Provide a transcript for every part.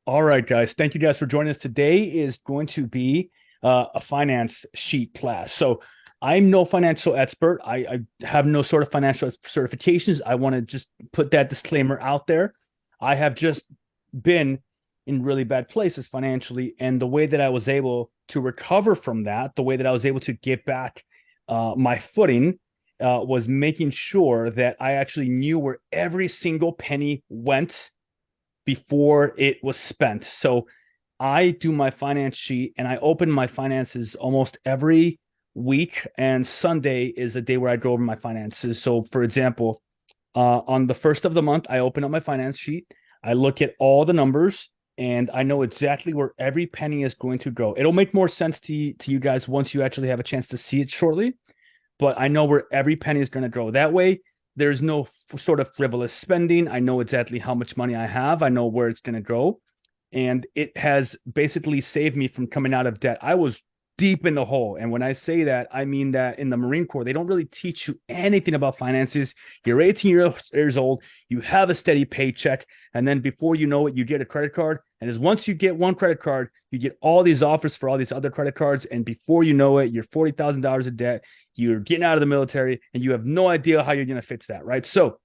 All right, guys. Thank you guys for joining us. Today is going to be a finance sheet class. So I'm no financial expert. I have no sort of financial certifications. I want to just put that disclaimer out there. I have just been in really bad places financially, and the way that I was able to recover from that, the way that I was able to get back my footing, was making sure that I actually knew where every single penny went before it was spent. So I do my finance sheet and I open my finances almost every week. And Sunday is the day where I go over my finances. So, for example, on the first of the month, I open up my finance sheet. I look at all the numbers and I know exactly where every penny is going to go. It'll make more sense to you guys once you actually have a chance to see it shortly, but I know where every penny is going to go. That way, there's no sort of frivolous spending. I know exactly how much money I have. I know where it's going to go. And it has basically saved me from coming out of debt. I was deep in the hole. And when I say that, I mean that in the Marine Corps, they don't really teach you anything about finances. You're 18 years old, you have a steady paycheck. And then before you know it, you get a credit card. And as once you get one credit card, you get all these offers for all these other credit cards. And before you know it, you're $40,000 in debt. You're getting out of the military and you have no idea how you're going to fix that, right? So,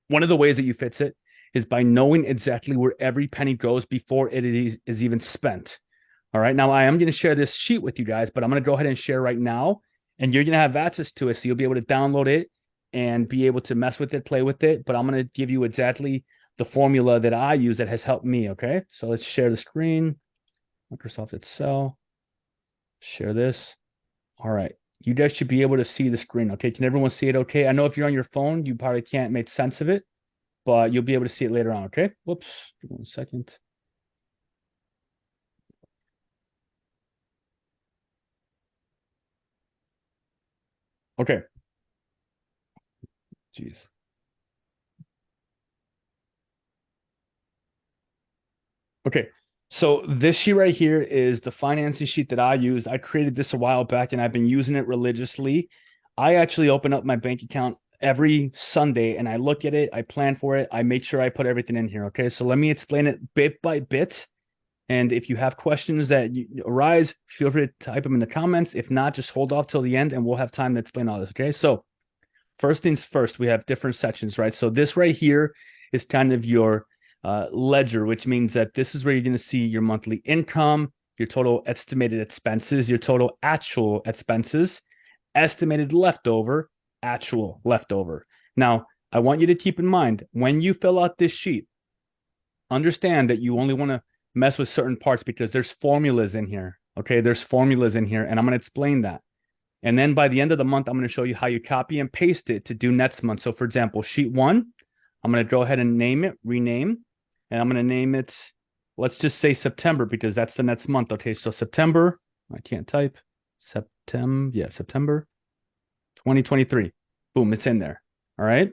one of the ways that you fix it is by knowing exactly where every penny goes before it is even spent. All right. Now, I am going to share this sheet with you guys, but I'm going to go ahead and share right now. And you're going to have access to it. So you'll be able to download it and be able to mess with it, play with it. But I'm going to give you exactly the formula that I use that has helped me. Okay. So let's share the screen. Microsoft Excel. Share this. All right. You guys should be able to see the screen. Okay. Can everyone see it? Okay. I know if you're on your phone, you probably can't make sense of it, but you'll be able to see it later on. Okay. Whoops. Give me 1 second. Okay. Jeez. Okay. So this sheet right here is the financing sheet that I used. I created this a while back and I've been using it religiously. I actually open up my bank account every Sunday and I look at it, I plan for it, I make sure I put everything in here. Okay. So let me explain it bit by bit. And if you have questions that arise, feel free to type them in the comments. If not, just hold off till the end and we'll have time to explain all this. Okay. So, first things first, we have different sections, right? So, this right here is kind of your ledger, which means that this is where you're going to see your monthly income, your total estimated expenses, your total actual expenses, estimated leftover, actual leftover. Now, I want you to keep in mind when you fill out this sheet, understand that you only want to mess with certain parts because there's formulas in here. Okay, there's formulas in here, and I'm going to explain that. And then by the end of the month, I'm going to show you how you copy and paste it to do next month. So, for example, sheet one, I'm going to go ahead and name it, rename, and I'm going to name it, let's just say September because that's the next month. Okay, so September, I can't type, September 2023. Boom, it's in there. All right.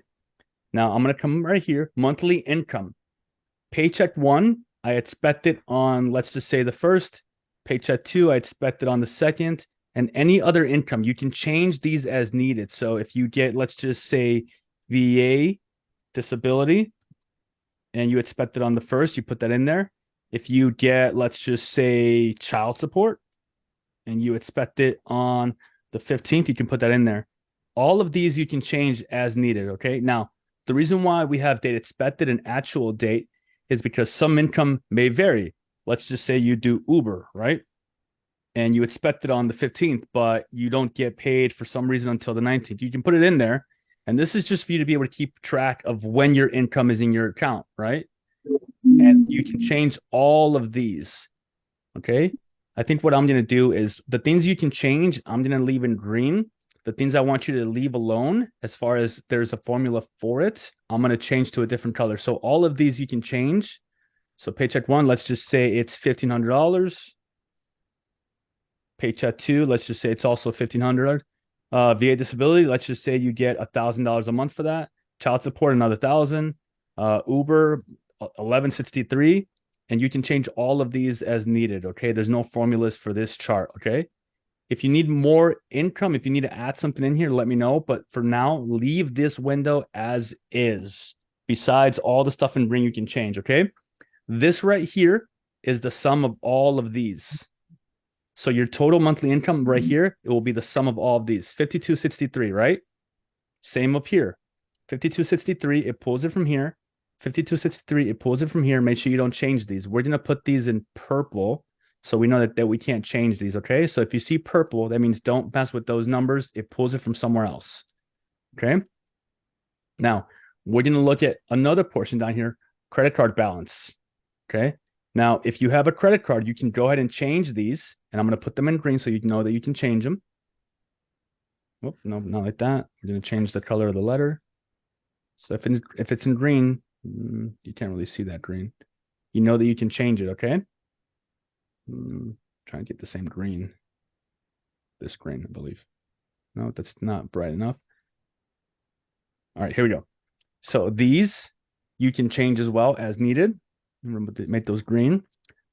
Now I'm going to come right here, monthly income. Paycheck one, I expect it on, let's just say the first. Paycheck two, I expect it on the second. And any other income, you can change these as needed. So if you get, let's just say VA disability, and you expect it on the first, you put that in there. If you get, let's just say child support, and you expect it on the 15th, you can put that in there. All of these you can change as needed. Okay. Now, the reason why we have date expected and actual date is because some income may vary. Let's just say you do Uber, right? And you expect it on the 15th, but you don't get paid for some reason until the 19th. You can put it in there. And this is just for you to be able to keep track of when your income is in your account, right? And you can change all of these. Okay. I think what I'm going to do is the things you can change, I'm going to leave in green. The things I want you to leave alone, as far as there's a formula for it, I'm going to change to a different color. So all of these you can change. So paycheck one, let's just say it's $1,500. Paycheck two, let's just say it's also $1,500. VA disability, let's just say you get $1,000 a month for that. Child support, another 1,000. Uber, 1163, and you can change all of these as needed. Okay, there's no formulas for this chart. Okay, if you need more income, if you need to add something in here, let me know. But for now, leave this window as is. Besides all the stuff in green, you can change. Okay. This right here is the sum of all of these. So your total monthly income right here, it will be the sum of all of these. 5263, right? Same up here. 5263, it pulls it from here. 5263, it pulls it from here. Make sure you don't change these. We're going to put these in purple so we know that we can't change these, okay? So if you see purple, that means don't mess with those numbers. It pulls it from somewhere else, okay? Now, we're going to look at another portion down here, credit card balance, okay? Now, if you have a credit card, you can go ahead and change these, and I'm going to put them in green so you know that you can change them. Oh, no, not like that. We're going to change the color of the letter. So if it's in green, you can't really see that green. You know that you can change it, okay? Try and get the same green. This green, I believe. No, that's not bright enough. All right, here we go. So these you can change as well as needed. Remember to make those green.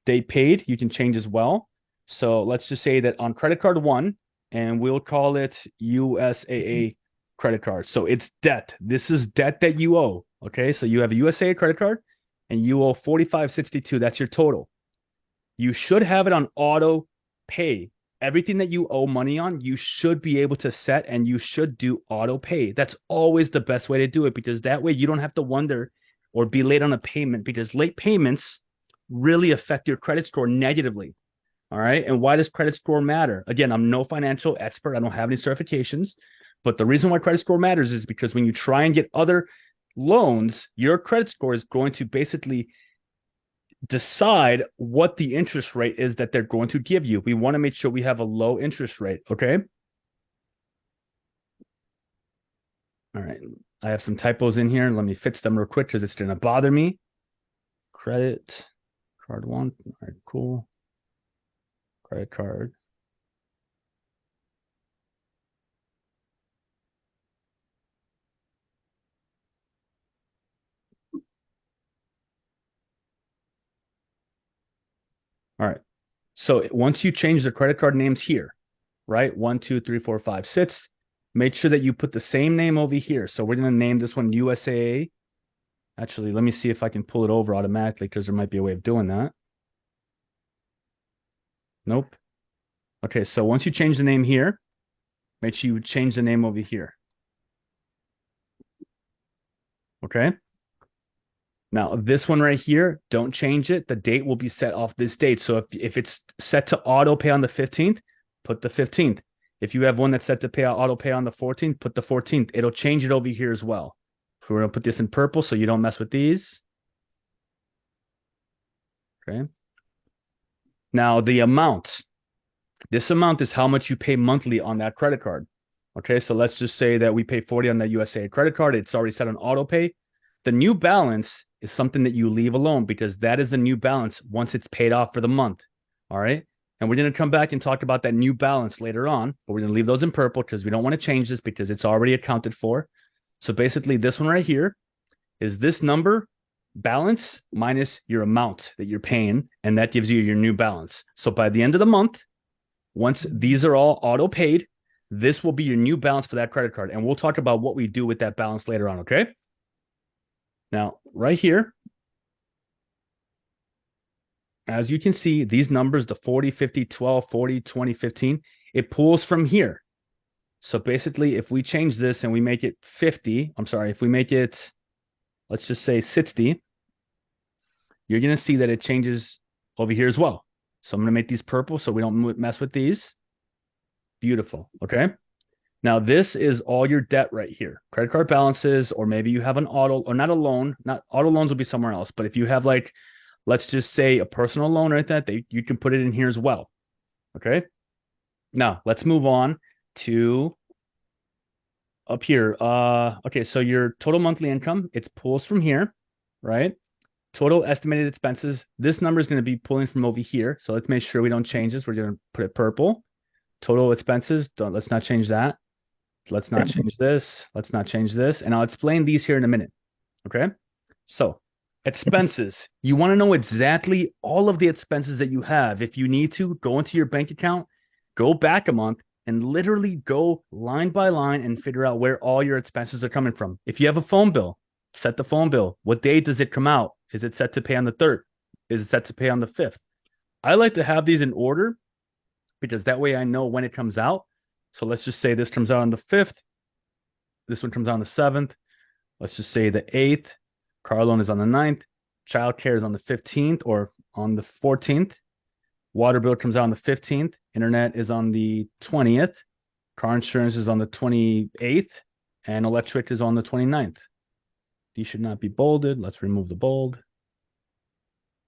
Date paid, you can change as well. So let's just say that on credit card 1, and we'll call it USAA credit card. So it's debt. This is debt that you owe. Okay, so you have a USAA credit card and you owe $45.62. That's your total. You should have it on auto pay. Everything that you owe money on, you should be able to set, and you should do auto pay. That's always the best way to do it, because that way you don't have to wonder or be late on a payment, because late payments really affect your credit score negatively. All right. And why does credit score matter? Again, I'm no financial expert. I don't have any certifications, but the reason why credit score matters is because when you try and get other loans, your credit score is going to basically decide what the interest rate is that they're going to give you. We want to make sure we have a low interest rate. Okay. All right. I have some typos in here. Let me fix them real quick because it's going to bother me. Credit card 1. All right, cool. Credit card. All right. So once you change the credit card names here, right? 1, 2, 3, 4, 5, 6. Make sure that you put the same name over here. So we're going to name this one USAA. Actually, let me see if I can pull it over automatically, because there might be a way of doing that. Nope. Okay, so once you change the name here, make sure you change the name over here. Okay. Now, this one right here, don't change it. The date will be set off this date. So if it's set to auto pay on the 15th, put the 15th. If you have one that's set to pay auto pay on the 14th, put the 14th. It'll change it over here as well. So we're going to put this in purple so you don't mess with these. Okay. Now, the amount. This amount is how much you pay monthly on that credit card. Okay, so let's just say that we pay 40 on that USAA credit card. It's already set on auto pay. The new balance is something that you leave alone, because that is the new balance once it's paid off for the month. All right. And we're going to come back and talk about that new balance later on, but we're going to leave those in purple because we don't want to change this because it's already accounted for. So basically this one right here is this number balance minus your amount that you're paying, and that gives you your new balance. So by the end of the month, once these are all auto paid, this will be your new balance for that credit card. And we'll talk about what we do with that balance later on. Okay. Now, right here, as you can see, these numbers, the 40, 50, 12, 40, 20, 15, it pulls from here. So basically, if we change this and we make it 50, if we make it, let's just say 60, you're going to see that it changes over here as well. So I'm going to make these purple so we don't mess with these. Beautiful. Okay. Now, this is all your debt right here. Credit card balances, or maybe you have an auto, or not a loan. Not auto loans will be somewhere else. But if you have, like, let's just say a personal loan right there, you can put it in here as well. Okay. Now, let's move on to up here. Okay, so your total monthly income, it pulls from here, right? Total estimated expenses. This number is going to be pulling from over here. So let's make sure we don't change this. We're going to put it purple. Total expenses. Let's not change that. Let's not change this. Let's not change this. And I'll explain these here in a minute. Okay. So expenses, you want to know exactly all of the expenses that you have. If you need to, go into your bank account, go back a month, and literally go line by line and figure out where all your expenses are coming from. If you have a phone bill, set the phone bill. What day does it come out? Is it set to pay on the 3rd? is set to pay on the 5th. I like to have these in order because that way I know when it comes out. So let's just say this comes out on the 5th. This one comes out on the 7th. Let's just say the 8th. Car loan is on the 9th. Childcare is on the 15th or on the 14th. Water bill comes out on the 15th. Internet is on the 20th. Car insurance is on the 28th. And electric is on the 29th. These should not be bolded. Let's remove the bold.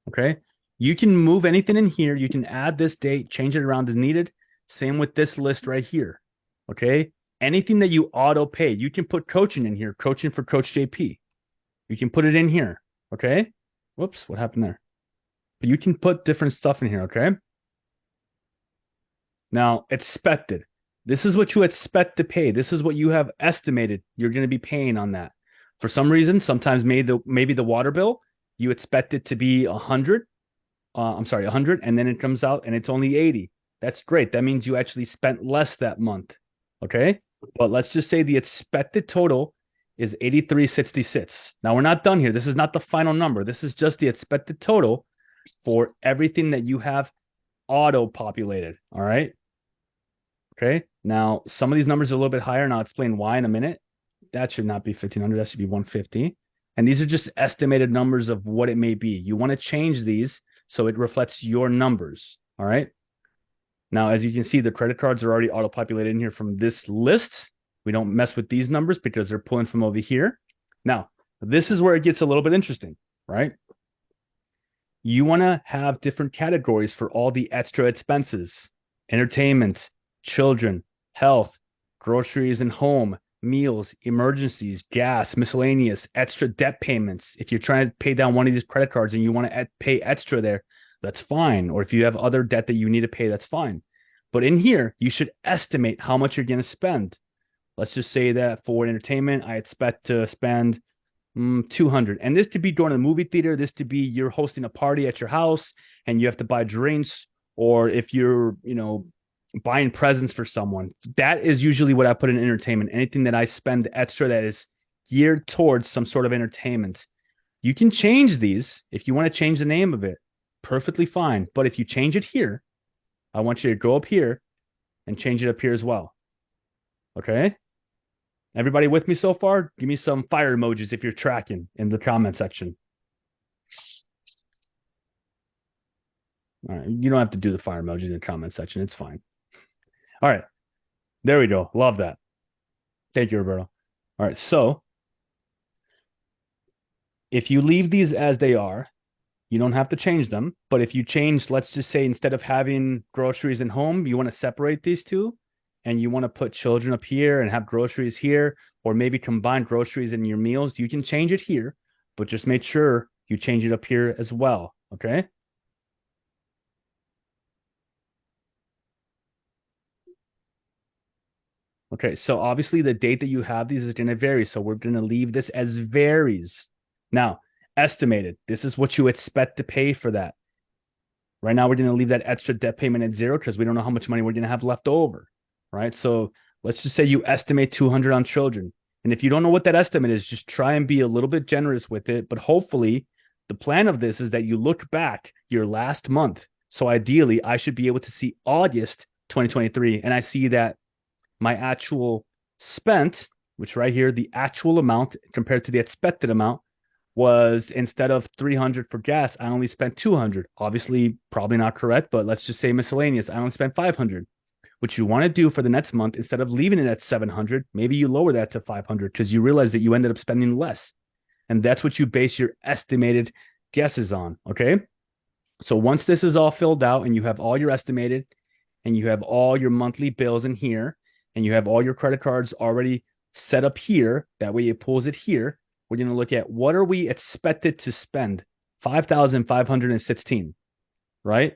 Okay. You can move anything in here. You can add this date, change it around as needed. Same with this list right here. Okay. Anything that you auto pay, you can put coaching in here, coaching for Coach JP. You can put it in here. Okay. Whoops. What happened there? But you can put different stuff in here. Okay. Now, expected. This is what you expect to pay. This is what you have estimated you're going to be paying on that. For some reason, sometimes maybe the water bill, you expect it to be 100. 100, and then it comes out and it's only 80. That's great. That means you actually spent less that month. Okay. But let's just say the expected total is 83.66. Now we're not done here. This is not the final number. This is just the expected total for everything that you have auto populated. All right. Okay. Now some of these numbers are a little bit higher, and I'll explain why in a minute. That should not be 1,500. That should be 150. And these are just estimated numbers of what it may be. You want to change these so it reflects your numbers. All right. Now, as you can see, the credit cards are already auto-populated in here from this list. We don't mess with these numbers because they're pulling from over here. Now, this is where it gets a little bit interesting, right? You want to have different categories for all the extra expenses: entertainment, children, health, groceries and home, meals, emergencies, gas, miscellaneous, extra debt payments. If you're trying to pay down one of these credit cards and you want to pay extra there, that's fine. Or if you have other debt that you need to pay, that's fine. But in here, you should estimate how much you're going to spend. Let's just say that for entertainment, I expect to spend 200. And this could be going to the movie theater. This could be you're hosting a party at your house and you have to buy drinks. Or if you're, buying presents for someone. That is usually what I put in entertainment. Anything that I spend extra that is geared towards some sort of entertainment. You can change these if you want to change the name of it. Perfectly fine. But if you change it here, I want you to go up here and change it up here as well. Okay? Everybody with me so far? Give me some fire emojis if you're tracking in the comment section. All right. You don't have to do the fire emojis in the comment section. It's fine. All right. There we go. Love that. Thank you, Roberto. All right. So if you leave these as they are, you don't have to change them. But if you change, let's just say instead of having groceries and home, you want to separate these two and you want to put children up here and have groceries here, or maybe combine groceries in your meals, you can change it here, but just make sure you change it up here as well. Okay. Okay, so obviously the date that you have these is going to vary. So we're going to leave this as varies. Now, estimated. This is what you expect to pay for that. Right now, we're going to leave that extra debt payment at zero because we don't know how much money we're going to have left over. Right. So let's just say you estimate 200 on children. And if you don't know what that estimate is, just try and be a little bit generous with it. But hopefully, the plan of this is that you look back your last month. So ideally, I should be able to see August 2023. And I see that my actual spent, which right here, the actual amount compared to the expected amount was, instead of 300 for gas, I only spent 200. Obviously, probably not correct, but let's just say miscellaneous. I only spent 500. What you want to do for the next month, instead of leaving it at 700, maybe you lower that to 500 because you realize that you ended up spending less. And that's what you base your estimated guesses on. Okay. So once this is all filled out and you have all your estimated and you have all your monthly bills in here, and you have all your credit cards already set up here, that way it pulls it here, we're going to look at what are we expected to spend? 5,516, right?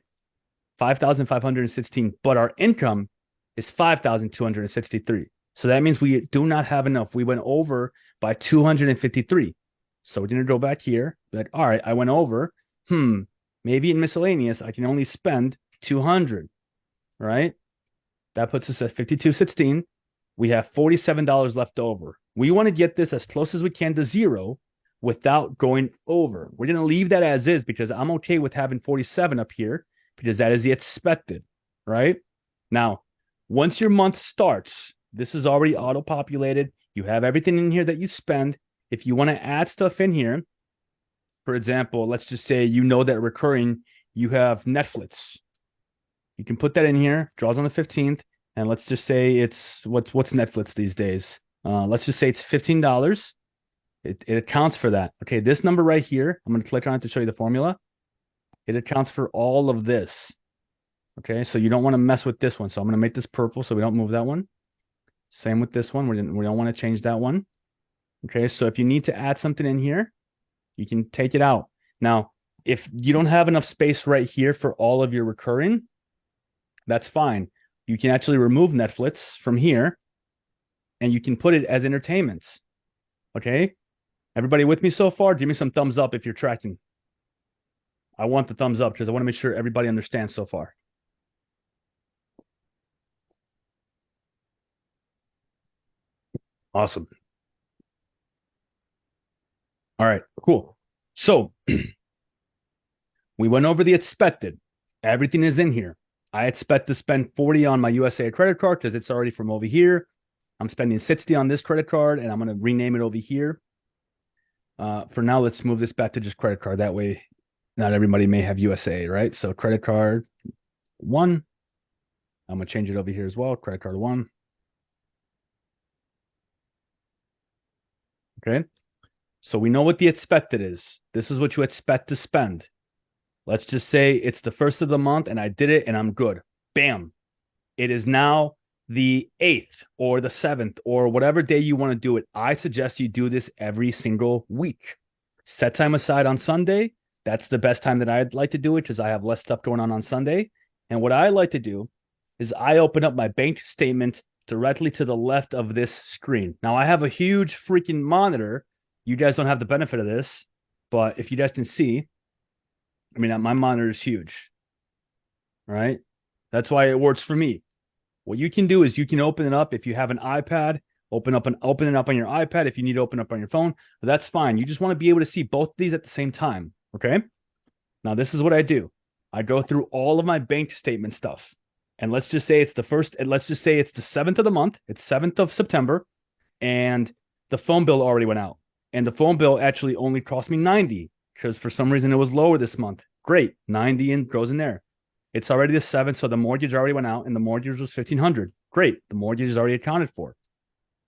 5,516, but our income is 5,263. So that means we do not have enough. We went over by 253. So we're going to go back here, like, all right, I went over. Maybe in miscellaneous, I can only spend 200, right? That puts us at 52.16. We have $47 left over. We want to get this as close as we can to zero, without going over. We're going to leave that as is because I'm okay with having 47 up here because that is the expected, right? Now, once your month starts, this is already auto-populated. You have everything in here that you spend. If you want to add stuff in here, for example, let's just say you know that recurring, you have Netflix. You can put that in here, draws on the 15th, and let's just say it's what's Netflix these days. Let's just say it's $15. It accounts for that. Okay, this number right here, I'm going to click on it to show you the formula. It accounts for all of this. Okay, so you don't want to mess with this one. So I'm going to make this purple so we don't move that one. Same with this one. We don't want to change that one. Okay, so if you need to add something in here, you can take it out. Now, if you don't have enough space right here for all of your recurring, that's fine. You can actually remove Netflix from here and you can put it as entertainments. Okay, everybody with me so far? Give me some thumbs up if you're tracking. I want the thumbs up because I want to make sure everybody understands so far. Awesome. All right, cool. So we went over the expected. Everything is in here. I expect to spend 40 on my USA credit card because it's already from over here. I'm spending 60 on this credit card, and I'm going to rename it over here. For now, let's move this back to just credit card. That way, not everybody may have USA, right? So credit card 1. I'm going to change it over here as well. Credit card 1. Okay. So we know what the expected is. This is what you expect to spend. Let's just say it's the 1st of the month and I did it and I'm good. Bam. It is now the 8th or the 7th or whatever day you want to do it. I suggest you do this every single week. Set time aside on Sunday. That's the best time that I'd like to do it because I have less stuff going on Sunday. And what I like to do is I open up my bank statement directly to the left of this screen. Now I have a huge freaking monitor. You guys don't have the benefit of this, but if you guys can see, I mean, my monitor is huge, right? That's why it works for me. What you can do is you can open it up. If you have an iPad, open it up on your iPad. If you need to open it up on your phone, that's fine. You just want to be able to see both of these at the same time, okay? Now, this is what I do. I go through all of my bank statement stuff. And let's just say it's the 1st, and let's just say it's the 7th of the month. It's 7th of September, and the phone bill already went out. And the phone bill actually only cost me $90 because for some reason it was lower this month. Great, 90 and goes in there. It's already the 7th, so the mortgage already went out, and the mortgage was $1,500. Great, the mortgage is already accounted for.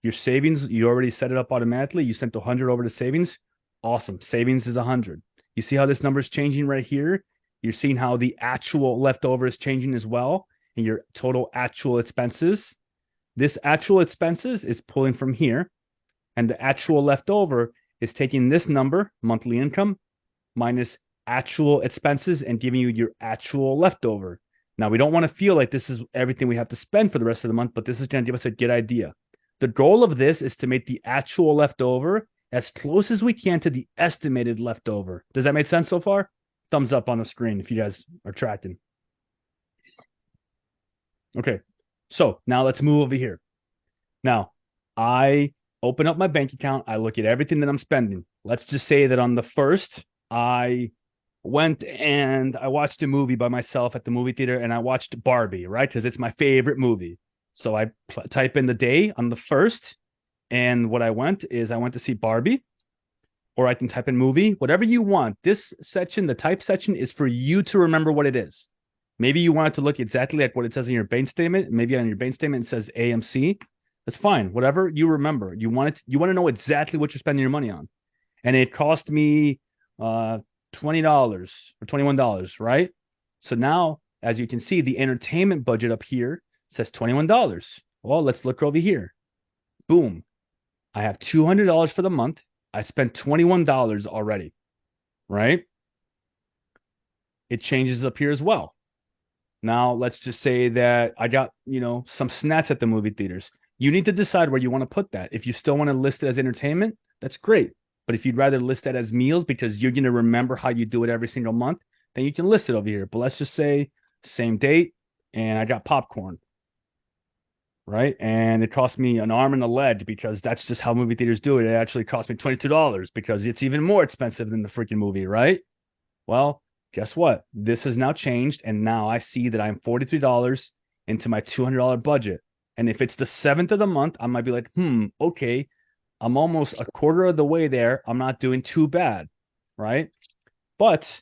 Your savings, you already set it up automatically. You sent 100 over to savings. Awesome, savings is 100. You see how this number is changing right here? You're seeing how the actual leftover is changing as well, and your total actual expenses. This actual expenses is pulling from here. And the actual leftover is taking this number, monthly income, minus actual expenses and giving you your actual leftover. Now, we don't want to feel like this is everything we have to spend for the rest of the month, but this is going to give us a good idea. The goal of this is to make the actual leftover as close as we can to the estimated leftover. Does that make sense so far? Thumbs up on the screen if you guys are tracking. Okay, so now let's move over here. Now, I open up my bank account. I look at everything that I'm spending. Let's just say that on the 1st, I went and I watched a movie by myself at the movie theater, and I watched Barbie, right? Because it's my favorite movie. So I type in the day on the 1st, and what I went to see Barbie, or I can type in movie, whatever you want. This section, the type section, is for you to remember what it is. Maybe you want it to look exactly like what it says in your bank statement. Maybe on your bank statement it says AMC. That's fine. Whatever you remember, you want to know exactly what you're spending your money on. And it cost me $20 or $21, right? So now, as you can see, the entertainment budget up here says $21. Well, let's look over here. Boom. I have $200 for the month. I spent $21 already, right? It changes up here as well. Now, let's just say that I got, some snacks at the movie theaters. You need to decide where you want to put that. If you still want to list it as entertainment, that's great. But if you'd rather list that as meals because you're going to remember how you do it every single month, then you can list it over here. But let's just say same date, and I got popcorn. right? And it cost me an arm and a leg because that's just how movie theaters do it. It actually cost me $22 because it's even more expensive than the freaking movie, right? Well, guess what? This has now changed, and now I see that I'm $43 into my $200 budget. And if it's the 7th of the month, I might be like, okay, I'm almost a quarter of the way there. I'm not doing too bad, right? But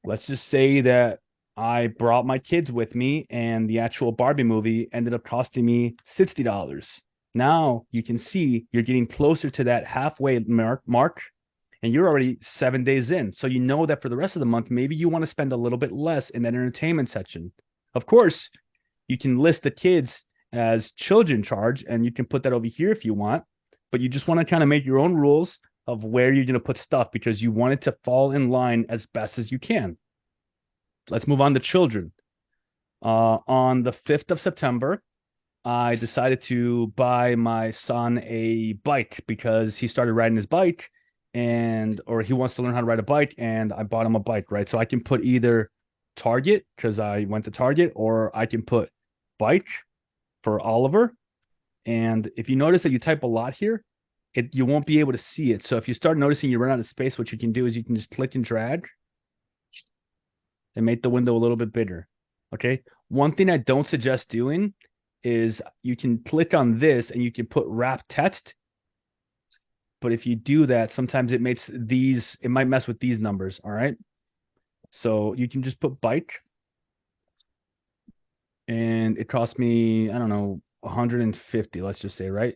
let's just say that I brought my kids with me and the actual Barbie movie ended up costing me $60. Now you can see you're getting closer to that halfway mark and you're already 7 days in. So you know that for the rest of the month, maybe you want to spend a little bit less in that entertainment section. Of course, you can list the kids as children charge and you can put that over here if you want, but you just want to kind of make your own rules of where you're going to put stuff because you want it to fall in line as best as you can. Let's move on to children. On the 5th of September, I decided to buy my son a bike because he started riding his bike or he wants to learn how to ride a bike and I bought him a bike, right? So I can put either Target because I went to Target or I can put bike for Oliver. And if you notice that you type a lot here, you won't be able to see it. So if you start noticing you run out of space, what you can do is you can just click and drag and make the window a little bit bigger. Okay. One thing I don't suggest doing is you can click on this and you can put wrap text. But if you do that, sometimes it might mess with these numbers. All right. So you can just put bike and it cost me, I don't know, 150, let's just say, right?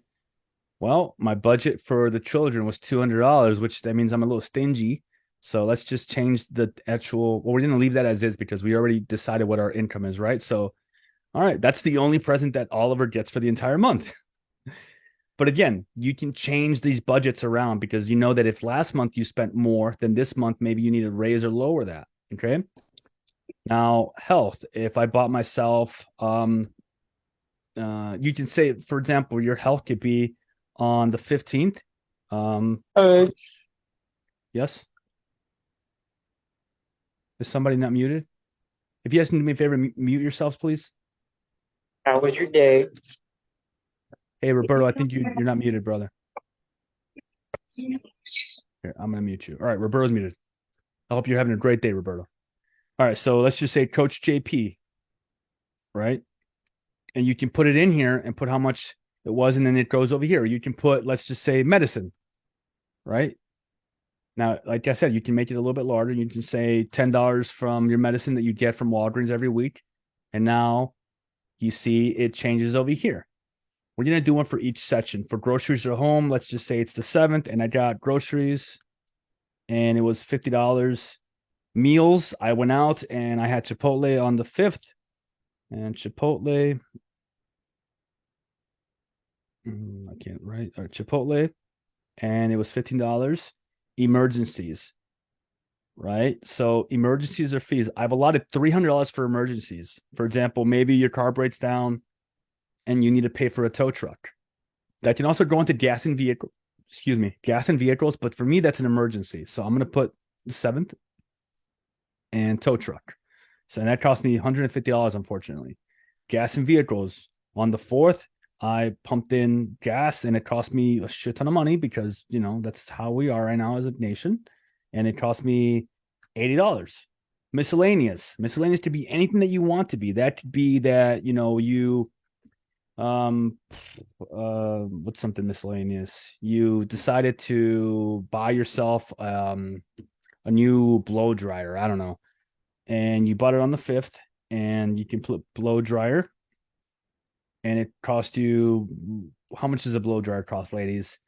Well, my budget for the children was $200, which that means I'm a little stingy. So let's just change the actual. Well, we're going to leave that as is because we already decided what our income is, right? So, all right, that's the only present that Oliver gets for the entire month. But again, you can change these budgets around because you know that if last month you spent more than this month, maybe you need to raise or lower that. Okay. Now, health. If I bought myself, you can say, for example, your health could be on the 15th. Yes. Is somebody not muted? If you guys can do me a favor, mute yourselves, please. How was your day? Hey, Roberto, I think you're not muted, brother. Here, I'm going to mute you. All right, Roberto's muted. I hope you're having a great day, Roberto. All right, so let's just say Coach JP, right? And you can put it in here and put how much it was, and then it goes over here. You can put, let's just say medicine, right? Now, like I said, you can make it a little bit larger. You can say $10 from your medicine that you get from Walgreens every week. And now you see it changes over here. We're going to do one for each section. For groceries or home, let's just say it's the 7th, and I got groceries, and it was $50. Meals, I went out, and I had Chipotle on the 5th. And Chipotle, I can't write, or Chipotle, and it was $15. Emergencies, right? So emergencies are fees. I've allotted $300 for emergencies. For example, maybe your car breaks down and you need to pay for a tow truck. That can also go into gas and vehicles. But for me, that's an emergency. So I'm going to put the 7th and tow truck. So that cost me $150, unfortunately. Gas and vehicles on the 4th. I pumped in gas and it cost me a shit ton of money because, that's how we are right now as a nation. And it cost me $80. Miscellaneous could be anything that you want to be. That could be that, what's something miscellaneous? You decided to buy yourself a new blow dryer. I don't know. And you bought it on the 5th and you can put blow dryer. And it cost you, how much does a blow dryer cost, ladies?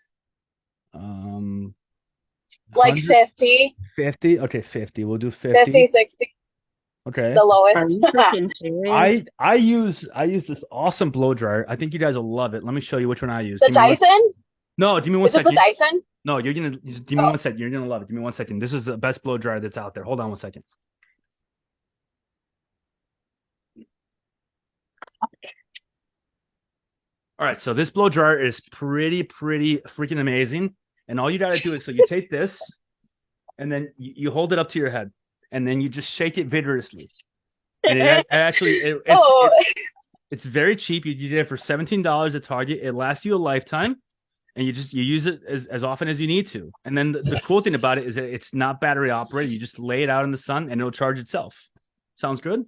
Like 50. 50? Okay, 50. We'll do 50. 50, 60. Okay. The Are lowest. you freaking serious? I use this awesome blow dryer. I think you guys will love it. Let me show you which one I use. The Dyson? No, give me one Is it the second. Dyson? No, you're gonna give me 1 second. You're gonna love it. Give me 1 second. This is the best blow dryer that's out there. Hold on 1 second. All right, so this blow dryer is pretty freaking amazing. And all you got to do is, so you take this and then you hold it up to your head and then you just shake it vigorously. And it's It's very cheap. You get it for $17 at Target. It lasts you a lifetime, and you use it as often as you need to. And then the cool thing about it is that it's not battery operated. You just lay it out in the sun, and it'll charge itself. Sounds good?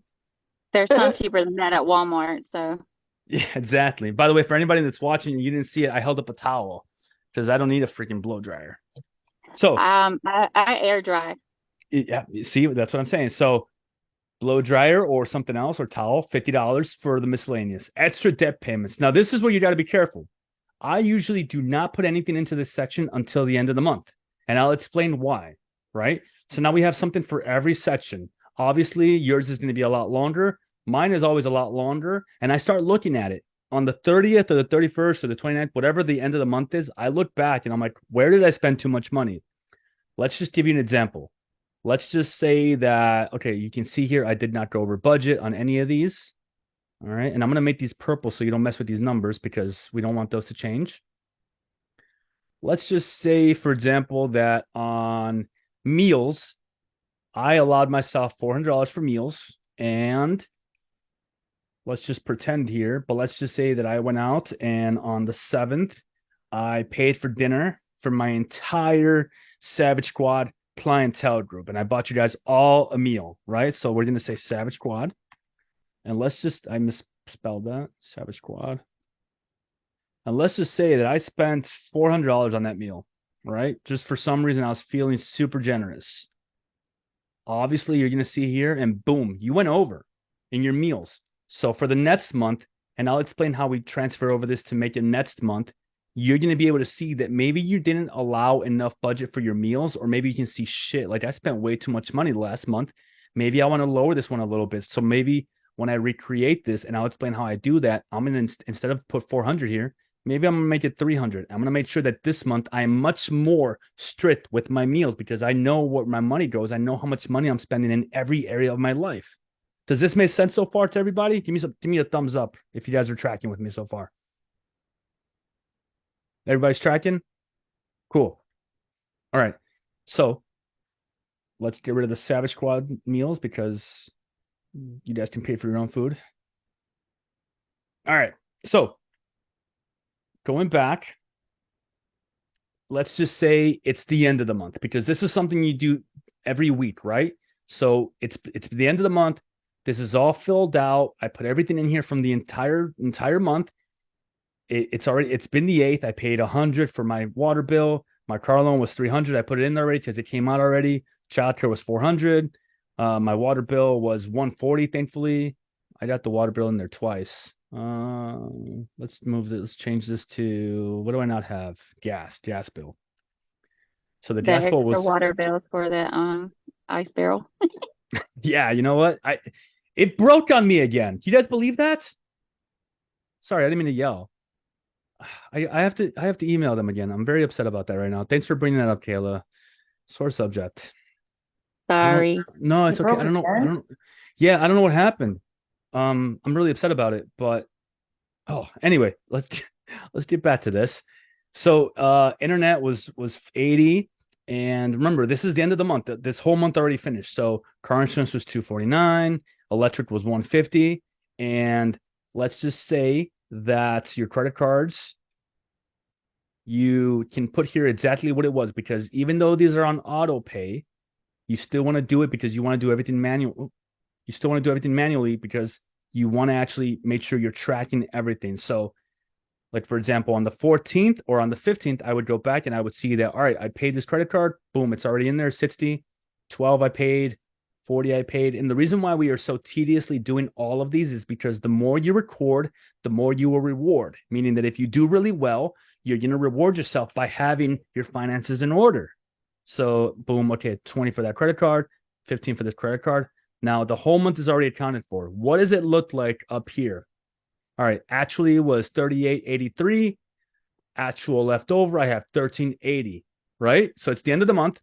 There's some cheaper than that at Walmart. So Yeah, exactly. By the way, for anybody that's watching, you didn't see it. I held up a towel because I don't need a freaking blow dryer. So I air dry. yeah, see, that's what I'm saying. So blow dryer or something else or towel, $50 for the miscellaneous. Extra debt payments. Now, this is where you got to be careful. I usually do not put anything into this section until the end of the month, and I'll explain why, right? So now we have something for every section. Obviously, yours is going to be a lot longer. Mine is always a lot longer, and I start looking at it on the 30th or the 31st or the 29th, whatever the end of the month is. I look back and I'm like, where did I spend too much money? Let's just give you an example. Let's just say that, okay, you can see here, I did not go over budget on any of these. All right. And I'm going to make these purple so you don't mess with these numbers because we don't want those to change. Let's just say, for example, that on meals, I allowed myself $400 for meals. And let's just pretend here, but let's just say that I went out and on the 7th, I paid for dinner for my entire Savage Squad clientele group. And I bought you guys all a meal, right? So we're going to say Savage Squad. And let's just, I misspelled that, Savage Squad. And let's just say that I spent $400 on that meal, right? Just for some reason, I was feeling super generous. Obviously, you're going to see here, and boom, you went over in your meals. So for the next month, and I'll explain how we transfer over this to make it next month, you're going to be able to see that maybe you didn't allow enough budget for your meals, or maybe you can see shit, like I spent way too much money last month. Maybe I want to lower this one a little bit. So maybe when I recreate this, and I'll explain how I do that, I'm going to, instead of put 400 here, maybe I'm going to make it 300. I'm going to make sure that this month I am much more strict with my meals because I know where my money goes. I know how much money I'm spending in every area of my life. Does this make sense so far to everybody? Give me a thumbs up if you guys are tracking with me so far. Everybody's tracking? Cool. All right. So let's get rid of the Savage Squad meals because you guys can pay for your own food. All right. So going back, let's just say it's the end of the month because this is something you do every week, right? So it's the end of the month. This is all filled out. I put everything in here from the entire month. It's been the 8th. I paid $100 for my water bill. My car loan was $300. I put it in there already because it came out already. Childcare was $400. My water bill was $140. Thankfully, I got the water bill in there twice. Let's move this. Let's change this to, what do I not have? Gas bill. So the gas bill was water bills for the ice barrel. Yeah, you know what? It broke on me again. Do you guys believe that? Sorry, I didn't mean to yell. I have to email them again. I'm very upset about that right now. Thanks for bringing that up, Kayla. Sore subject. Sorry. No, it's okay. I don't know. Yeah, I don't know what happened. I'm really upset about it, but anyway, let's get back to this. So internet was 80, and remember, this is the end of the month. This whole month already finished. So car insurance was $249, electric was $150, and let's just say that your credit cards, you can put here exactly what it was, because even though these are on auto pay, you still want to do it because you want to do everything manual. You still want to do everything manually because you want to actually make sure you're tracking everything. So like, for example, on the 14th or on the 15th, I would go back and I would see that, all right, I paid this credit card. Boom, it's already in there. 60, 12 I paid, 40 I paid. And the reason why we are so tediously doing all of these is because the more you record, the more you will reward. Meaning that if you do really well, you're going to reward yourself by having your finances in order. So boom, okay, 20 for that credit card, 15 for this credit card. Now the whole month is already accounted for. What does it look like up here? All right, actually it was $38.83. Actual leftover, I have $13.80, right? So it's the end of the month,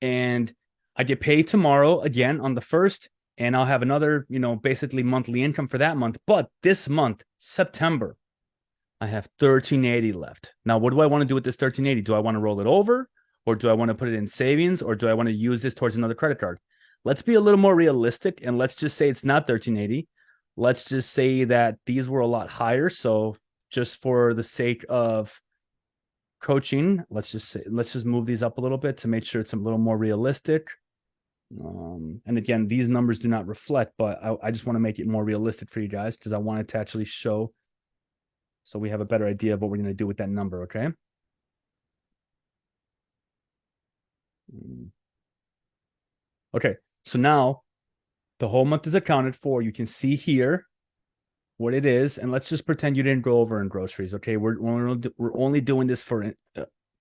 and I get paid tomorrow again on the 1st, and I'll have another, basically monthly income for that month. But this month, September, I have $13.80 left. Now, what do I want to do with this $13.80? Do I want to roll it over, or do I want to put it in savings, or do I want to use this towards another credit card? Let's be a little more realistic, and let's just say it's not $13.80. let's just say that these were a lot higher. So just for the sake of coaching, let's just move these up a little bit to make sure it's a little more realistic. And again, these numbers do not reflect, but I just want to make it more realistic for you guys because I wanted to actually show so we have a better idea of what we're going to do with that number, okay? Okay, so now the whole month is accounted for. You can see here what it is, and let's just pretend you didn't go over in groceries, okay? We're only doing this for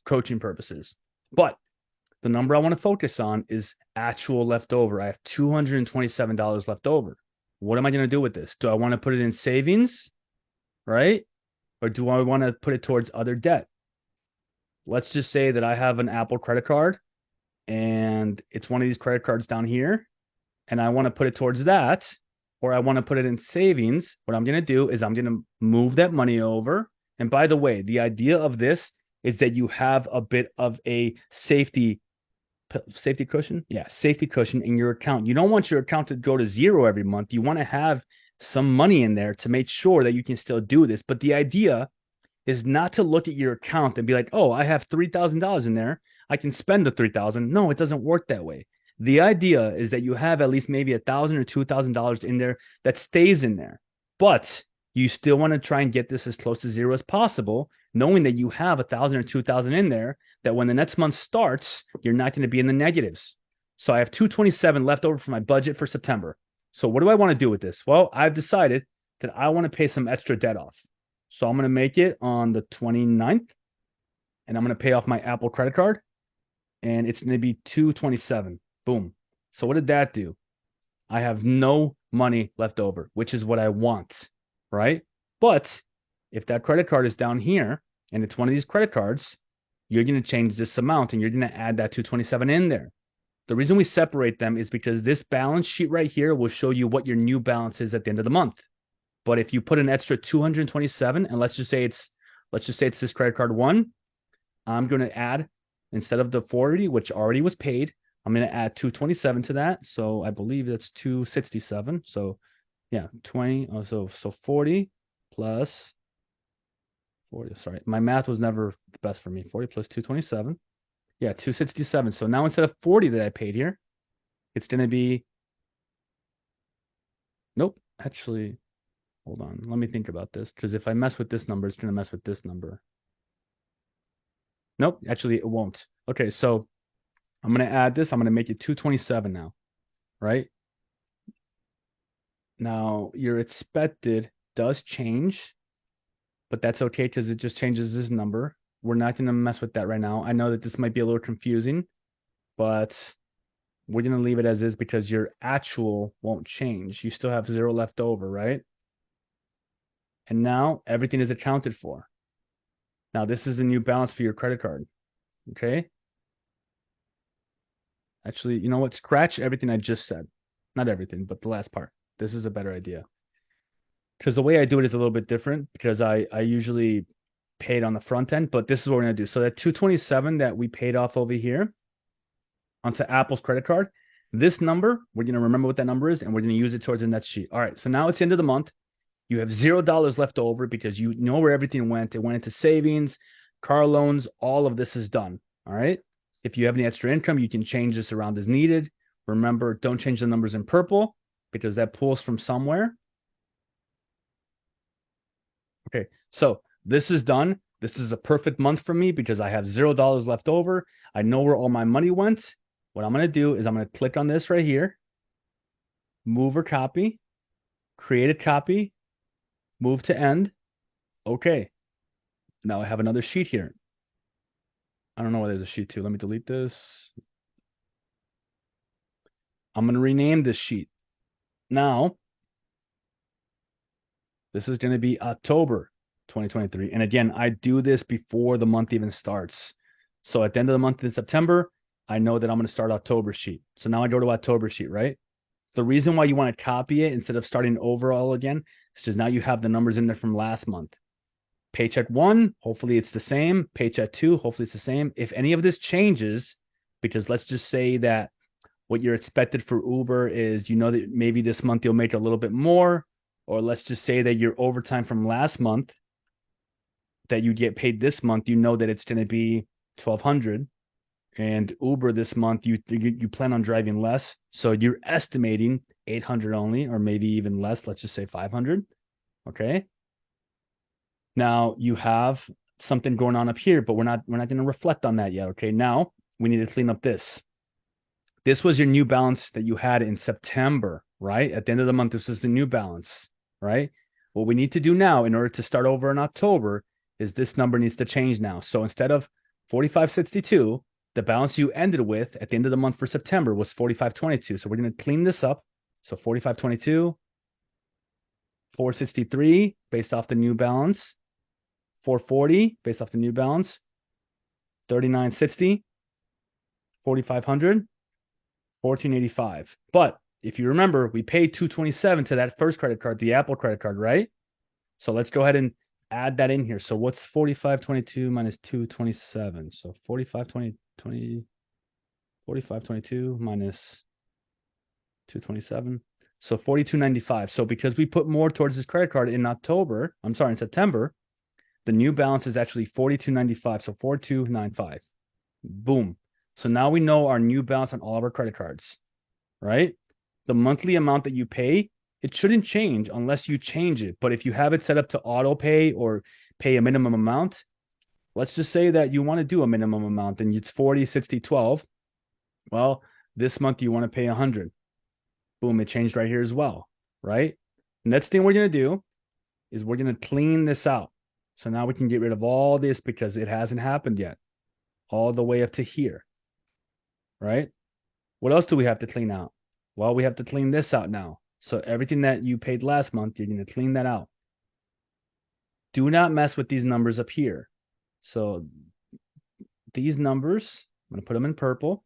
coaching purposes. But the number I want to focus on is actual leftover. I have $227 left over. What am I going to do with this? Do I want to put it in savings, right? Or do I want to put it towards other debt? Let's just say that I have an Apple credit card and it's one of these credit cards down here and I want to put it towards that, or I want to put it in savings. What I'm going to do is I'm going to move that money over. And by the way, the idea of this is that you have a bit of a safety cushion. Yeah, safety cushion in your account. You don't want your account to go to zero every month. You want to have some money in there to make sure that you can still do this. But the idea is not to look at your account and be like, oh, I have $3,000 in there. I can spend the $3,000. No, it doesn't work that way. The idea is that you have at least maybe $1,000 or $2,000 in there that stays in there. But you still want to try and get this as close to zero as possible, knowing that you have $1,000 or $2,000 in there, that when the next month starts, you're not going to be in the negatives. So I have $227 left over for my budget for September. So what do I want to do with this? Well, I've decided that I want to pay some extra debt off. So I'm going to make it on the 29th, and I'm going to pay off my Apple credit card, and it's going to be $227. Boom. So what did that do? I have no money left over, which is what I want, right? But if that credit card is down here and it's one of these credit cards, you're going to change this amount and you're going to add that $227 in there. The reason we separate them is because this balance sheet right here will show you what your new balance is at the end of the month. But if you put an extra 227, and let's just say it's this credit card one, I'm going to add, instead of the 40, which already was paid, I'm going to add 227 to that. So I believe that's 267. So yeah, 20. So 40 plus 40. Sorry, my math was never the best for me. 40 plus 227. Yeah, 267. So now instead of 40 that I paid here, it's going to be, nope, actually, hold on. Let me think about this, because if I mess with this number, it's going to mess with this number. Nope, actually it won't. Okay, so I'm going to add this. I'm going to make it 227 now, right? Now, your expected does change, but that's okay because it just changes this number. We're not going to mess with that right now. I know that this might be a little confusing, but we're going to leave it as is because your actual won't change. You still have zero left over, right? And now everything is accounted for. Now, this is the new balance for your credit card, okay? Actually, you know what? Scratch everything I just said. Not everything, but the last part. This is a better idea. Because the way I do it is a little bit different because I usually pay it on the front end, but this is what we're going to do. So that 227 that we paid off over here onto Apple's credit card, this number, we're going to remember what that number is, and we're going to use it towards the next sheet. All right, so now it's the end of the month. You have $0 left over because you know where everything went. It went into savings, car loans, all of this is done. All right. If you have any extra income, you can change this around as needed. Remember, don't change the numbers in purple because that pulls from somewhere. Okay, so this is done. This is a perfect month for me because I have $0 left over. I know where all my money went. What I'm going to do is I'm going to click on this right here, move or copy, create a copy, move to end. Okay, now I have another sheet here. I don't know why there's a sheet 2. Let me delete this. I'm going to rename this sheet. Now, this is going to be October 2023. And again, I do this before the month even starts. So at the end of the month in September, I know that I'm going to start October sheet. So now I go to October sheet, right? The reason why you want to copy it instead of starting over all again is because now you have the numbers in there from last month. Paycheck 1, hopefully it's the same. Paycheck 2, hopefully it's the same. If any of this changes, because let's just say that what you're expected for Uber is, you know, that maybe this month you'll make a little bit more, or let's just say that your overtime from last month that you get paid this month, you know that it's going to be 1,200, and Uber this month, you plan on driving less. So you're estimating 800 only, or maybe even less. Let's just say 500. Okay. Now you have something going on up here, but we're not going to reflect on that yet. Okay. Now we need to clean up this. This was your new balance that you had in September, right? At the end of the month, this is the new balance, right? What we need to do now in order to start over in October is this number needs to change now. So instead of 45.62, the balance you ended with at the end of the month for September was 45.22. So we're going to clean this up. So 45.22, 463 based off the new balance, 440 based off the new balance, 39.60, 4,500, 1485. But if you remember, we paid 227 to that first credit card, the Apple credit card, right? So let's go ahead and add that in here. So what's 45.22 minus 227? So 45.22 minus 227. So 42.95. So because we put more towards this credit card in September, the new balance is actually 42.95. So 42.95. Boom. So now we know our new balance on all of our credit cards, right? The monthly amount that you pay, it shouldn't change unless you change it. But if you have it set up to auto pay or pay a minimum amount, let's just say that you want to do a minimum amount and it's 40, 60, 12. Well, this month you want to pay 100. Boom, it changed right here as well, right? Next thing we're going to do is we're going to clean this out. So now we can get rid of all this because it hasn't happened yet, all the way up to here, right? What else do we have to clean out? Well, we have to clean this out now. So everything that you paid last month, you're going to clean that out. Do not mess with these numbers up here. So these numbers, I'm going to put them in purple.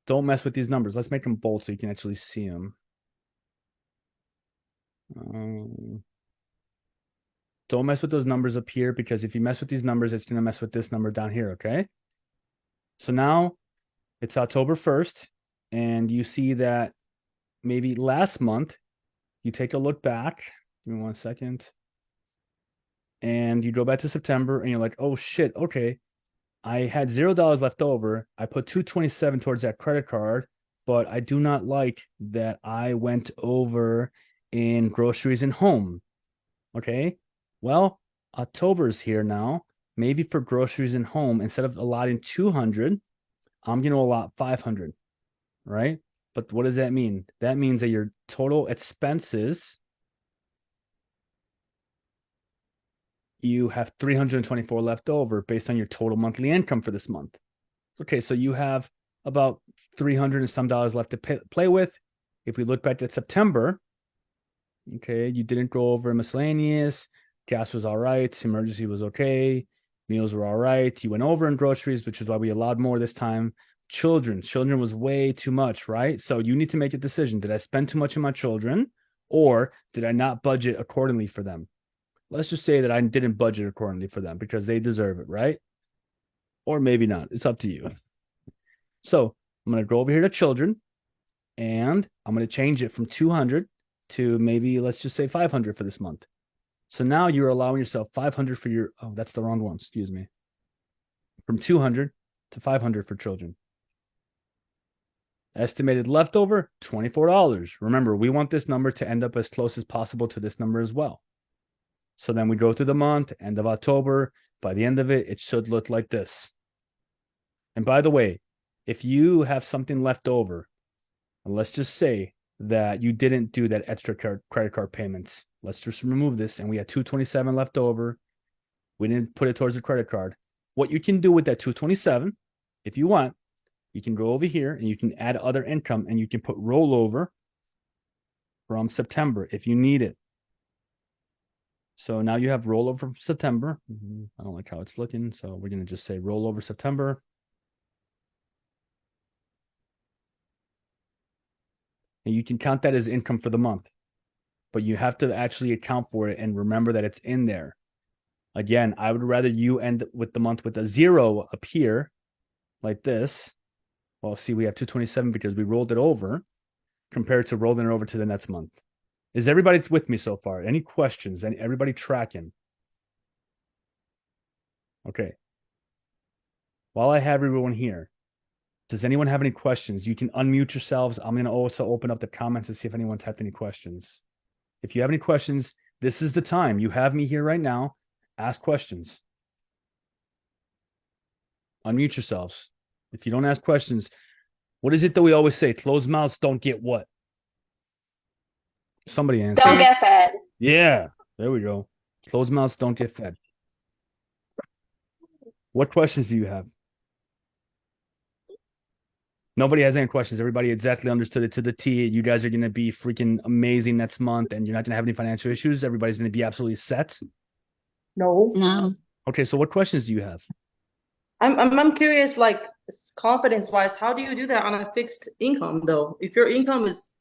Don't mess with these numbers. Let's make them bold so you can actually see them. Don't mess with those numbers up here, because if you mess with these numbers, it's going to mess with this number down here, okay? So now it's October 1st, and you see that maybe last month, you take a look back. Give me 1 second. And you go back to September, and you're like, oh, shit, okay. I had $0 left over. I put 227 towards that credit card, but I do not like that I went over in groceries and home. Okay. Well, October's here now. Maybe for groceries and home, instead of allotting 200, I'm going to allot 500, right? But what does that mean? That means that your total expenses, you have 324 left over based on your total monthly income for this month. Okay, so you have about 300 and some dollars left to play with. If we look back at September, okay, you didn't go over miscellaneous, gas was all right, emergency was okay, meals were all right, you went over in groceries, which is why we allowed more this time. Children was way too much, right? So you need to make a decision. Did I spend too much on my children, or did I not budget accordingly for them? Let's just say that I didn't budget accordingly for them because they deserve it, right? Or maybe not. It's up to you. So I'm going to go over here to children, and I'm going to change it from 200 to maybe, let's just say 500 for this month. So now you're allowing yourself 500 for your, oh, that's the wrong one. Excuse me. From 200 to 500 for children. Estimated leftover, $24. Remember, we want this number to end up as close as possible to this number as well. So then we go through the month, end of October. By the end of it, it should look like this. And by the way, if you have something left over, and let's just say that you didn't do that extra credit card payments, let's just remove this, and we had 227 left over. We didn't put it towards the credit card. What you can do with that 227, if you want, you can go over here and you can add other income, and you can put rollover from September if you need it. So now you have rollover from September. I don't like how it's looking, so we're going to just say rollover September. And you can count that as income for the month, but you have to actually account for it and remember that it's in there. Again, I would rather you end with the month with a 0 up here like this. Well, see, we have 227 because we rolled it over. compared to rolling it over to the next month? Is everybody with me so far? Any questions? Everybody tracking? Okay. While I have everyone here, does anyone have any questions? You can unmute yourselves. I'm going to also open up the comments to see if anyone typed any questions. If you have any questions, this is the time. You have me here right now. Ask questions. Unmute yourselves. If you don't ask questions, what is it that we always say? Closed mouths don't get what? Somebody answer. Don't get fed. Yeah, there we go. Closed mouths don't get fed. What questions do you have? Nobody has any questions. Everybody exactly understood it to the T. You guys are going to be freaking amazing next month, and you're not going to have any financial issues. Everybody's going to be absolutely set. No. No. Okay, so what questions do you have? I'm curious, like confidence wise, how do you do that on a fixed income though? If your income is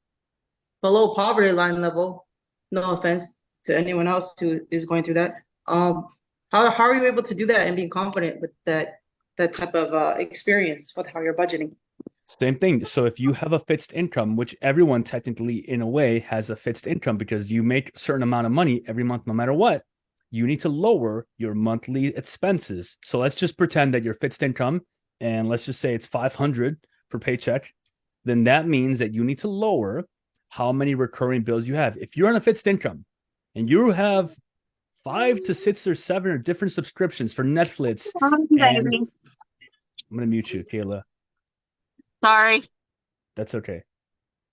below poverty line level, no offense to anyone else who is going through that, how are you able to do that and be confident with that type of experience with how you're budgeting? Same thing. So if you have a fixed income, which everyone technically in a way has a fixed income because you make a certain amount of money every month, no matter what, you need to lower your monthly expenses. So let's just pretend that your fixed income, and let's just say it's 500 per paycheck, then that means that you need to lower how many recurring bills you have. If you're on a fixed income and you have 5 to 6 or 7 or different subscriptions for Netflix, I'm going to mute you, Kayla. Sorry. That's okay.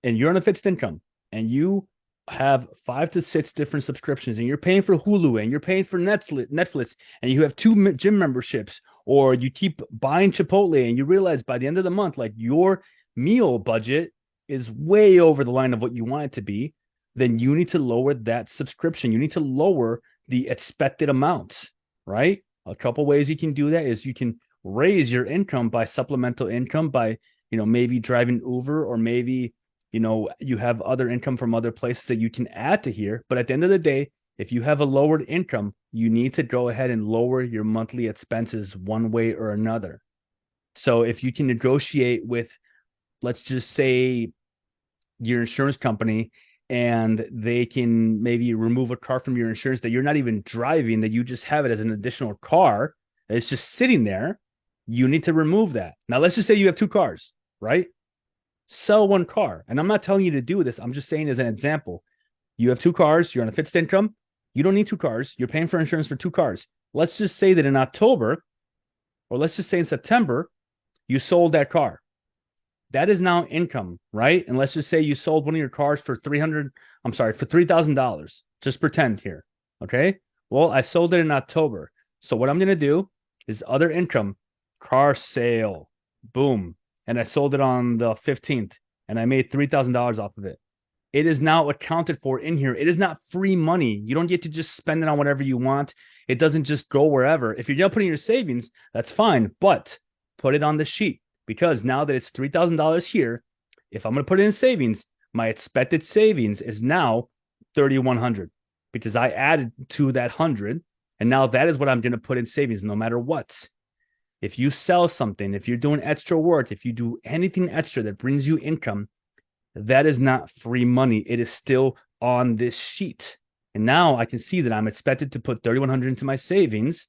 And you're on a fixed income and you have 5 to 6 different subscriptions and you're paying for Hulu and you're paying for Netflix and you have 2 gym memberships, or you keep buying Chipotle and you realize by the end of the month, like your meal budget is way over the line of what you want it to be, then you need to lower that subscription. You need to lower the expected amount, right? A couple ways you can do that is you can raise your income by supplemental income by, maybe driving Uber, or maybe you have other income from other places that you can add to here. But at the end of the day, if you have a lowered income, you need to go ahead and lower your monthly expenses one way or another. So if you can negotiate with, let's just say, your insurance company, and they can maybe remove a car from your insurance that you're not even driving, that you just have it as an additional car, it's just sitting there, you need to remove that. Now, let's just say you have 2 cars, right? Sell 1 car. And I'm not telling you to do this. I'm just saying as an example. You have 2 cars. You're on a fixed income. You don't need 2 cars. You're paying for insurance for 2 cars. Let's just say that in October, or let's just say in September, you sold that car. That is now income, right? And let's just say you sold one of your cars for $3,000. Just pretend here. Okay. Well, I sold it in October. So what I'm going to do is other income, car sale, boom. And I sold it on the 15th and I made $3,000 off of it. It is now accounted for in here. It is not free money. You don't get to just spend it on whatever you want. It doesn't just go wherever. If you're going to put in your savings, that's fine, but put it on the sheet, because now that it's $3,000 here, if I'm going to put it in savings, my expected savings is now $3,100 because I added to that 100. And now that is what I'm going to put in savings no matter what. If you sell something, if you're doing extra work, if you do anything extra that brings you income, that is not free money. It is still on this sheet. And now I can see that I'm expected to put $3,100 into my savings.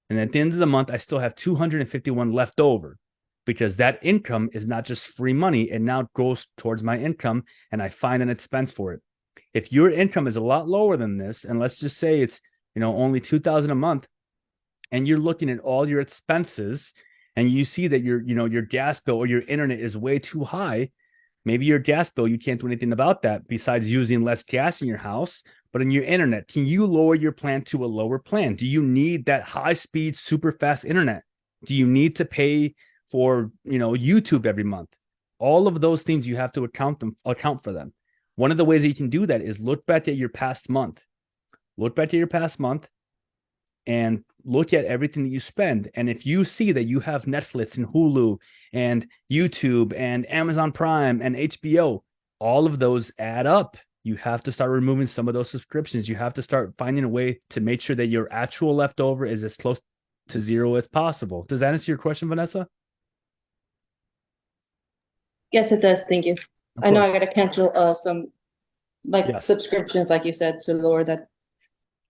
And at the end of the month, I still have $251 left over, because that income is not just free money. It now goes towards my income and I find an expense for it. If your income is a lot lower than this, and let's just say it's, only $2,000 a month, and you're looking at all your expenses and you see that your gas bill or your internet is way too high, maybe your gas bill, you can't do anything about that besides using less gas in your house. But in your internet, can you lower your plan to a lower plan? Do you need that high speed, super fast internet? Do you need to pay for, YouTube every month? All of those things, you have to account for them. One of the ways that you can do that is look back at your past month. Look back at your past month and look at everything that you spend. And if you see that you have Netflix and Hulu and YouTube and Amazon Prime and HBO, all of those add up. You have to start removing some of those subscriptions. You have to start finding a way to make sure that your actual leftover is as close to zero as possible. Does that answer your question, Vanessa? Yes, it does. Thank you. Of I know I course. gotta cancel some like Yes. subscriptions, like you said, to lower that.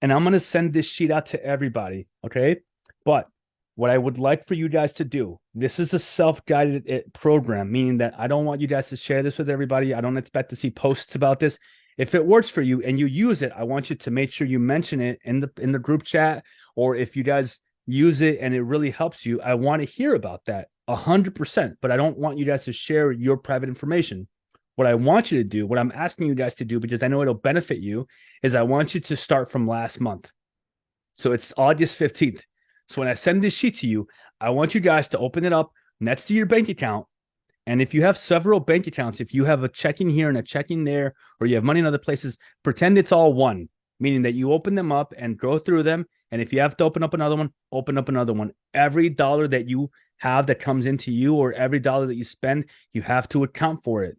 And I'm going to send this sheet out to everybody. Okay. But what I would like for you guys to do, this is a self-guided program, meaning that I don't want you guys to share this with everybody. I don't expect to see posts about this. If it works for you and you use it, I want you to make sure you mention it in the group chat, or if you guys use it and it really helps you, I want to hear about that 100%. But I don't want you guys to share your private information. What I want you to do, what I'm asking you guys to do, because I know it'll benefit you, is I want you to start from last month. So it's August 15th. So when I send this sheet to you, I want you guys to open it up next to your bank account. And if you have several bank accounts, if you have a checking here and a checking there, or you have money in other places, pretend it's all one, meaning that you open them up and go through them. And if you have to open up another one, open up another one. Every dollar that you have that comes into you, or every dollar that you spend, you have to account for it.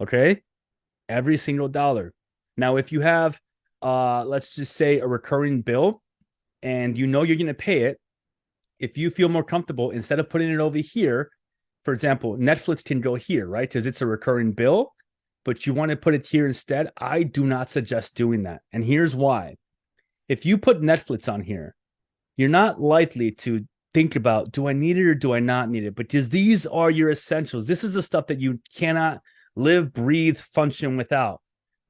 Okay? Every single dollar. Now, if you have, let's just say, a recurring bill and you know you're going to pay it, if you feel more comfortable, instead of putting it over here, for example, Netflix can go here, right? Because it's a recurring bill, but you want to put it here instead. I do not suggest doing that. And here's why. If you put Netflix on here, you're not likely to think about, do I need it or do I not need it? Because these are your essentials. This is the stuff that you cannot live, breathe, function without.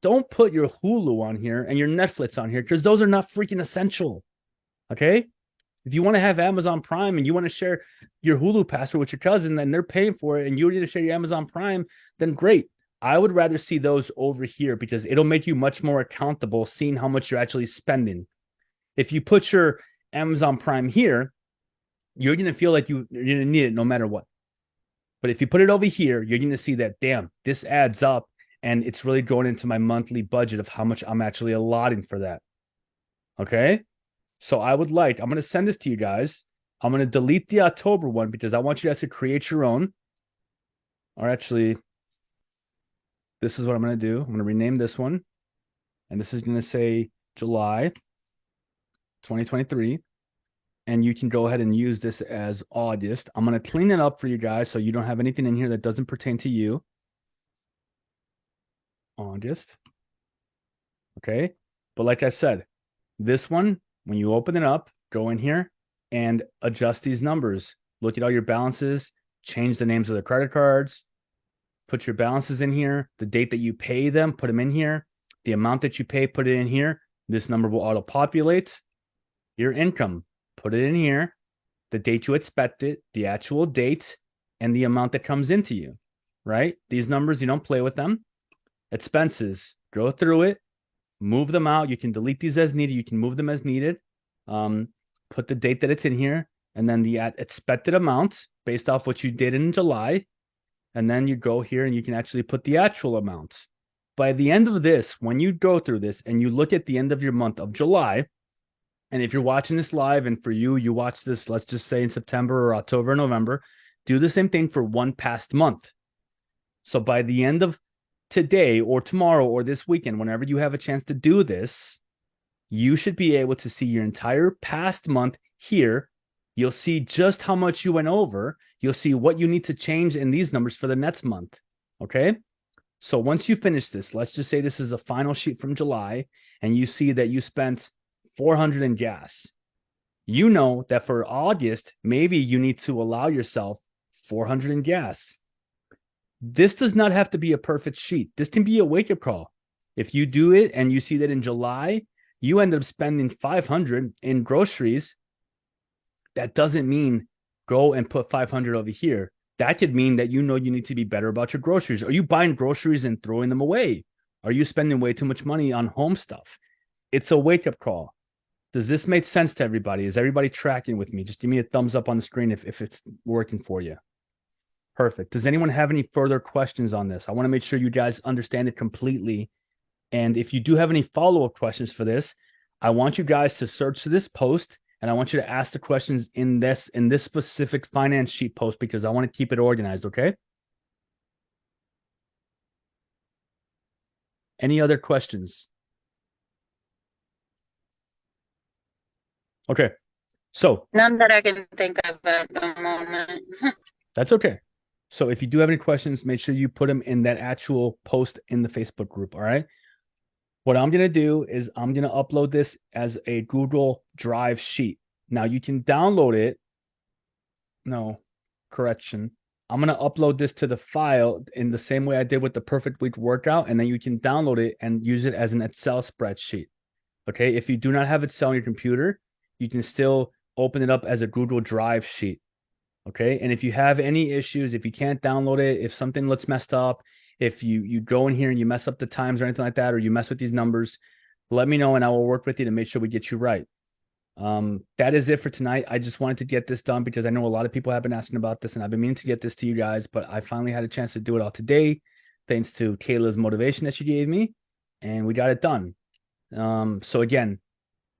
Don't put your Hulu on here and your Netflix on here, because those are not freaking essential. Okay? If you want to have Amazon Prime and you want to share your Hulu password with your cousin, then they're paying for it, and you need to share your Amazon Prime, then great. I would rather see those over here, because it'll make you much more accountable seeing how much you're actually spending. If you put your Amazon Prime here, you're going to feel like you're going to need it no matter what. But if you put it over here, you're going to see that, damn, this adds up, and it's really going into my monthly budget of how much I'm actually allotting for that. Okay? So I'm going to send this to you guys. I'm going to delete the October one because I want you guys to create your own. Or actually, this is what I'm going to do. I'm going to rename this one. And this is going to say July 2023. And you can go ahead and use this as August. I'm going to clean it up for you guys so you don't have anything in here that doesn't pertain to you. August. Okay. But like I said, this one, when you open it up, go in here and adjust these numbers. Look at all your balances, change the names of the credit cards, put your balances in here, the date that you pay them, put them in here, the amount that you pay, put it in here. This number will auto-populate. Your income, put it in here, the date you expect it, the actual date, and the amount that comes into you, right? These numbers, you don't play with them. Expenses, go through it, move them out. You can delete these as needed. You can move them as needed. Put the date that it's in here, and then the expected amount based off what you did in July. And then you go here and you can actually put the actual amount. By the end of this, when you go through this and you look at the end of your month of July, and if you're watching this live and for you, you watch this, let's just say in September or October or November, do the same thing for one past month. So by the end of today or tomorrow or this weekend, whenever you have a chance to do this, you should be able to see your entire past month here. You'll see just how much you went over. You'll see what you need to change in these numbers for the next month. Okay? So once you finish this, let's just say this is a final sheet from July, and you see that you spent $400 in gas. You know that for August, maybe you need to allow yourself $400 in gas. This does not have to be a perfect sheet. This can be a wake-up call. If you do it and you see that in July, you end up spending $500 in groceries, that doesn't mean go and put $500 over here. That could mean that you know you need to be better about your groceries. Are you buying groceries and throwing them away? Are you spending way too much money on home stuff? It's a wake-up call. Does this make sense to everybody? Is everybody tracking with me? Just give me a thumbs up on the screen if it's working for you. Perfect. Does anyone have any further questions on this? I want to make sure you guys understand it completely. And if you do have any follow-up questions for this, I want you guys to search this post, and I want you to ask the questions in this specific finance sheet post, because I want to keep it organized, okay? Any other questions? Okay. So None that I can think of at the moment. that's okay. So if you do have any questions, make sure you put them in that actual post in the Facebook group. All right. What I'm going to do is I'm going to upload this as a Google Drive sheet. Now you can download it. No, correction. I'm going to upload this to the file in the same way I did with the Perfect Week workout, and then you can download it and use it as an Excel spreadsheet. Okay. If you do not have Excel on your computer, you can still open it up as a Google Drive sheet. Okay. And if you have any issues, if you can't download it, if something looks messed up, if you go in here and you mess up the times or anything like that, or you mess with these numbers, let me know and I will work with you to make sure we get you right. That is it for tonight. I just wanted to get this done because I know a lot of people have been asking about this and I've been meaning to get this to you guys, but I finally had a chance to do it all today, thanks to Kayla's motivation that she gave me, and we got it done. So again,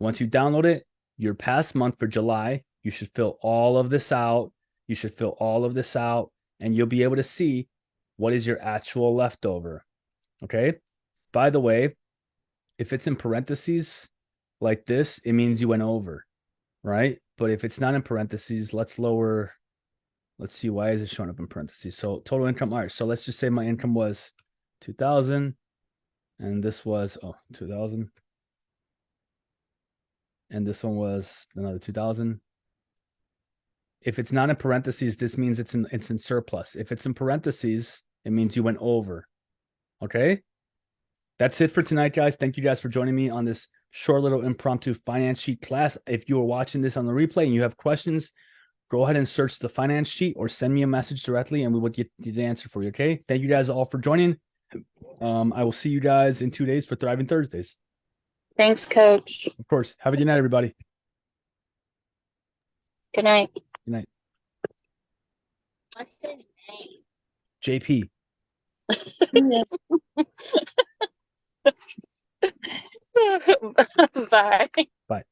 once you download it, your past month for July, you should fill all of this out. You should fill all of this out and you'll be able to see what is your actual leftover. Okay. By the way, if it's in parentheses like this, it means you went over, right? But if it's not in parentheses, let's see, why is it showing up in parentheses? So total income. All right. So let's just say my income was 2,000 and this was, 2,000. And this one was another 2,000. If it's not in parentheses, this means it's in surplus. If it's in parentheses, it means you went over. Okay. That's it for tonight, guys. Thank you guys for joining me on this short little impromptu finance sheet class. If you are watching this on the replay and you have questions, go ahead and search the finance sheet or send me a message directly and we will get the answer for you. Okay. Thank you guys all for joining. I will see you guys in 2 days for Thriving Thursdays. Thanks, Coach. Of course. Have a good night, everybody. Good night. Good night. What's his name? JP. Bye. Bye.